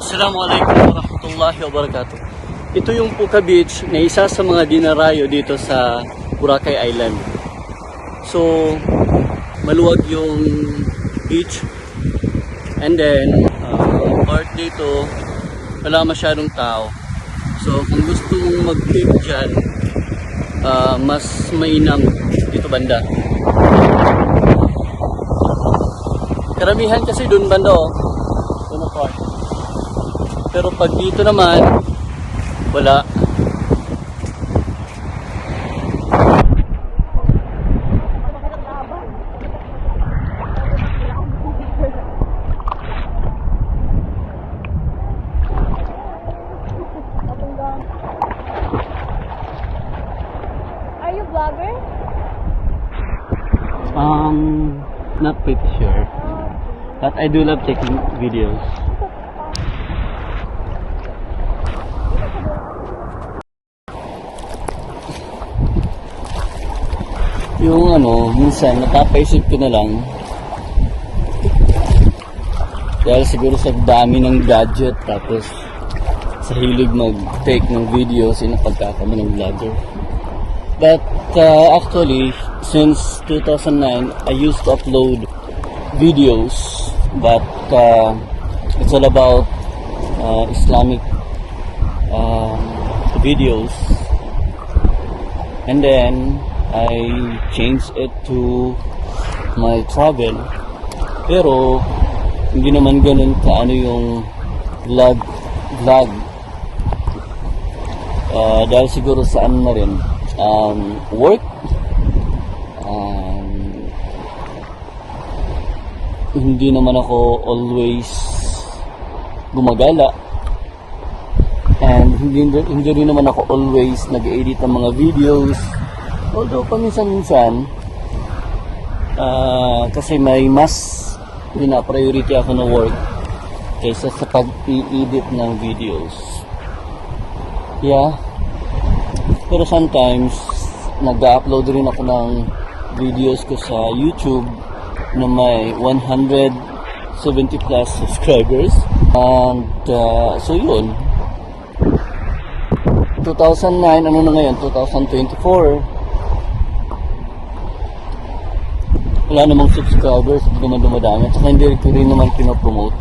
Assalamualaikum warahmatullahi wabarakatuh. Ito yung Puka Beach na isa sa mga dinarayo dito sa Boracay Island. So, maluwag yung beach. And then, part dito, wala masyadong tao. So, kung gusto mong mag-trip dyan, mas mainam dito banda. Karamihan kasi dun banda doon na part. Pero pag dito naman, wala. Are you vlogger? Not pretty sure. But I do love taking videos. Yung minsan napapaisip ko na lang dahil siguro sa dami ng gadget tapos sa hilig mag-take ng videos na pagkakama ng vlogger. But actually, since 2009, I used to upload videos, but it's all about Islamic videos. And then I changed it to my travel. Pero hindi naman ganun kaano yung vlog. Dahil siguro saan na rin work. Hindi naman ako always gumagala. And hindi rin naman ako always nag-edit ng mga videos. Although paminsan-minsan kasi may mas pina-priority ako na work kaysa sa pag-i-edit ng videos. Yeah. Pero sometimes nag-upload rin ako ng videos ko sa YouTube na may 170 plus subscribers. And so yun, 2009, ano na ngayon, 2024, wala namang subscribers, hindi naman dumadami, at saka hindi ko rin naman pinopromote.